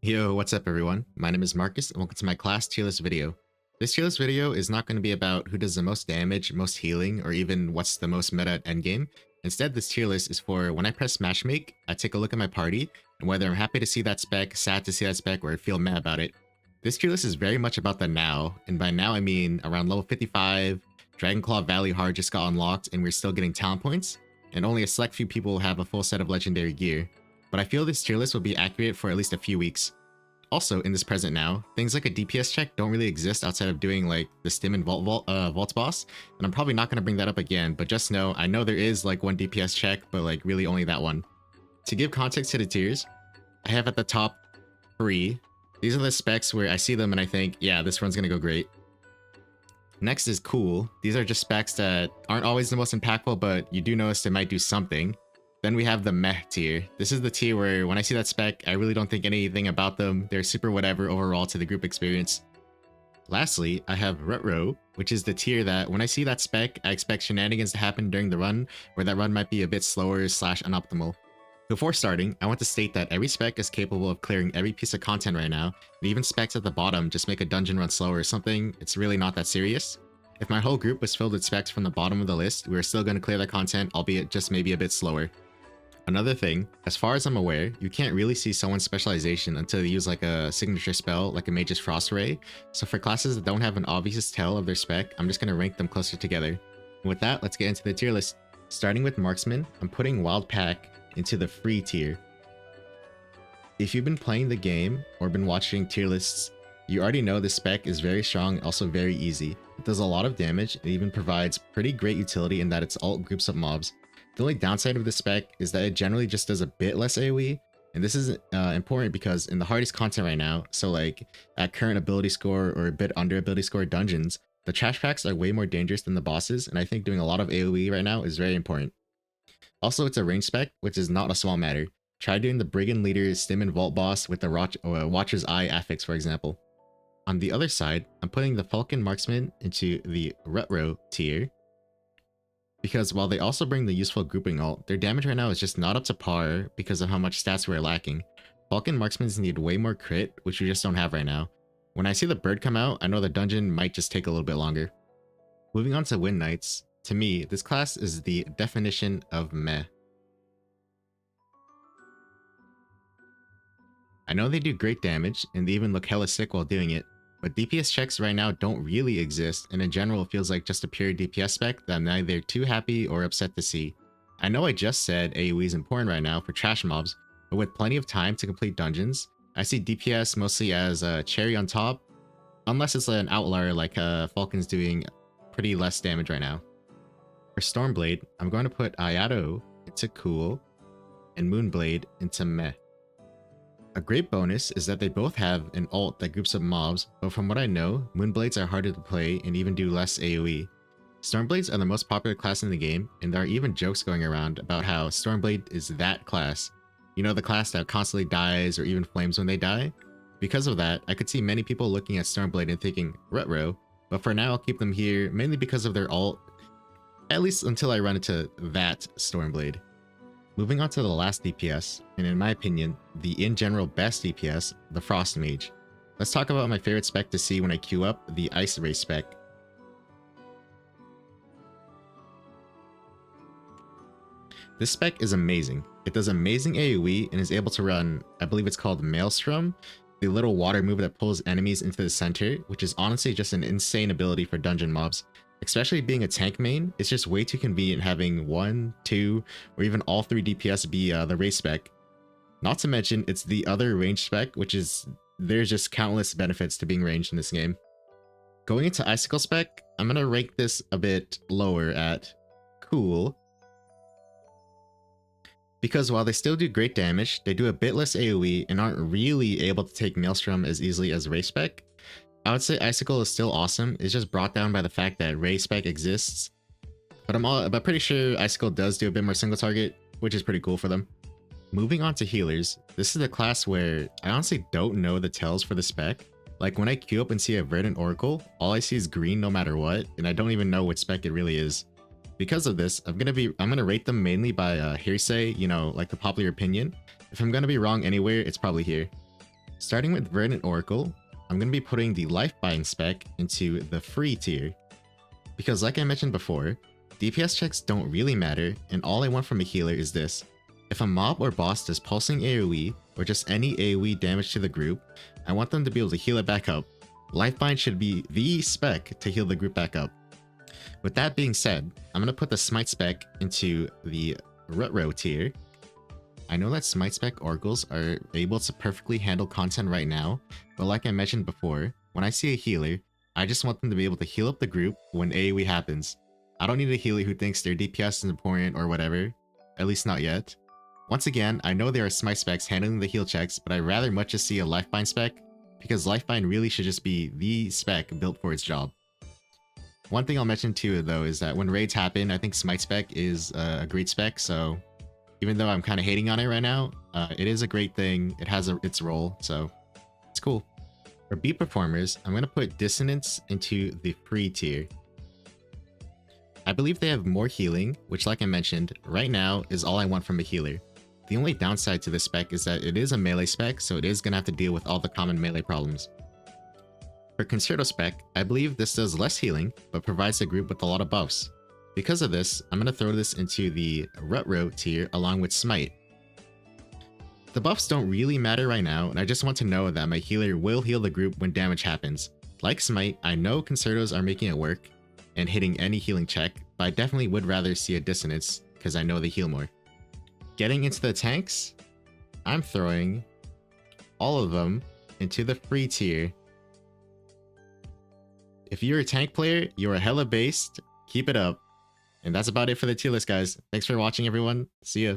Yo, what's up everyone? My name is Marcus and welcome to my class tier list video. This tier list video is not going to be about who does the most damage, most healing, or even what's the most meta at endgame. Instead, this tier list is for when I press Matchmake, I take a look at my party, and whether I'm happy to see that spec, sad to see that spec, or I feel mad about it. This tier list is very much about the now, and by now I mean around level 55, Dragonclaw Valley Hard just got unlocked and we're still getting talent points, and only a select few people have a full set of legendary gear. But I feel this tier list will be accurate for at least a few weeks. Also, in this present now, things like a DPS check don't really exist outside of doing like the Stim and Vaults boss, and I'm probably not going to bring that up again, but just know, I know there is like one DPS check, but like really only that one. To give context to the tiers, I have at the top 3. These are the specs where I see them and I think, yeah, this run's going to go great. Next is cool. These are just specs that aren't always the most impactful, but you do notice they might do something. Then we have the meh tier. This is the tier where when I see that spec, I really don't think anything about them. They're super whatever overall to the group experience. Lastly, I have retro, which is the tier that when I see that spec, I expect shenanigans to happen during the run, where that run might be a bit slower / unoptimal. Before starting, I want to state that every spec is capable of clearing every piece of content right now, and even specs at the bottom just make a dungeon run slower or something. It's really not that serious. If my whole group was filled with specs from the bottom of the list, we were still going to clear the content, albeit just maybe a bit slower. Another thing, as far as I'm aware, you can't really see someone's specialization until they use like a signature spell, like a Mage's Frost Ray, so for classes that don't have an obvious tell of their spec, I'm just going to rank them closer together. And with that, let's get into the tier list. Starting with Marksman, I'm putting Wild Pack into the free tier. If you've been playing the game or been watching tier lists, you already know this spec is very strong and also very easy. It does a lot of damage and even provides pretty great utility in that it's alt groups of mobs. The only downside of this spec is that it generally just does a bit less AoE, and this is important because in the hardest content right now, so like at current ability score or a bit under ability score dungeons, the trash packs are way more dangerous than the bosses, and I think doing a lot of AoE right now is very important. Also, it's a range spec, which is not a small matter. Try doing the Brigand Leader Stim and Vault boss with the Watcher's Eye affix, for example. On the other side, I'm putting the Falcon Marksman into the retro tier, because while they also bring the useful grouping ult, their damage right now is just not up to par because of how much stats we're lacking. Falcon Marksmans need way more crit, which we just don't have right now. When I see the bird come out, I know the dungeon might just take a little bit longer. Moving on to Wind Knights, to me, this class is the definition of meh. I know they do great damage, and they even look hella sick while doing it, but DPS checks right now don't really exist, and in general it feels like just a pure DPS spec that I'm neither too happy or upset to see. I know I just said AoE is important right now for trash mobs, but with plenty of time to complete dungeons, I see DPS mostly as a cherry on top, unless it's an outlier like Falcon's doing pretty less damage right now. For Stormblade, I'm going to put Ayato into cool, and Moonblade into meh. A great bonus is that they both have an ult that groups up mobs, but from what I know, Moonblades are harder to play and even do less AoE. Stormblades are the most popular class in the game, and there are even jokes going around about how Stormblade is that class. You know, the class that constantly dies or even flames when they die? Because of that, I could see many people looking at Stormblade and thinking, retro, but for now I'll keep them here mainly because of their ult, at least until I run into that Stormblade. Moving on to the last DPS, and in my opinion, the in general best DPS, the Frost Mage. Let's talk about my favorite spec to see when I queue up, the Ice Ray spec. This spec is amazing. It does amazing AoE and is able to run, I believe it's called Maelstrom, the little water move that pulls enemies into the center, which is honestly just an insane ability for dungeon mobs. Especially being a tank main, it's just way too convenient having 1, 2, or even all 3 DPS be the race spec. Not to mention, it's the other range spec, which is, there's just countless benefits to being ranged in this game. Going into Icicle spec, I'm going to rank this a bit lower at cool, because while they still do great damage, they do a bit less AoE and aren't really able to take Maelstrom as easily as race spec. I would say Icicle is still awesome, it's just brought down by the fact that Ray spec exists. But I'm pretty sure Icicle does do a bit more single target, which is pretty cool for them. Moving on to healers, this is a class where I honestly don't know the tells for the spec. Like when I queue up and see a Verdant Oracle, all I see is green no matter what, and I don't even know what spec it really is. Because of this, I'm gonna rate them mainly by hearsay, you know, like the popular opinion. If I'm gonna be wrong anywhere, it's probably here. Starting with Verdant Oracle, I'm going to be putting the Lifebind spec into the free tier. Because like I mentioned before, DPS checks don't really matter, and all I want from a healer is this. If a mob or boss does pulsing AoE, or just any AoE damage to the group, I want them to be able to heal it back up. Lifebind should be the spec to heal the group back up. With that being said, I'm going to put the Smite spec into the Rut-Row tier. I know that Smite spec oracles are able to perfectly handle content right now, but like I mentioned before, when I see a healer, I just want them to be able to heal up the group when AoE happens. I don't need a healer who thinks their DPS is important or whatever, at least not yet. Once again, I know there are Smite specs handling the heal checks, but I'd rather much just see a Lifebind spec, because Lifebind really should just be the spec built for its job. One thing I'll mention too though is that when raids happen, I think Smite spec is a great spec, so even though I'm kind of hating on it right now, it is a great thing, it has its role, so it's cool. For beat performers, I'm going to put Dissonance into the free tier. I believe they have more healing, which like I mentioned, right now is all I want from a healer. The only downside to this spec is that it is a melee spec, so it is going to have to deal with all the common melee problems. For Concerto spec, I believe this does less healing, but provides the group with a lot of buffs. Because of this, I'm going to throw this into the Rut-Row tier along with Smite. The buffs don't really matter right now, and I just want to know that my healer will heal the group when damage happens. Like Smite, I know Concertos are making it work and hitting any healing check, but I definitely would rather see a Dissonance because I know they heal more. Getting into the tanks, I'm throwing all of them into the free tier. If you're a tank player, you're hella based, keep it up. And that's about it for the tier list, guys. Thanks for watching, everyone. See ya.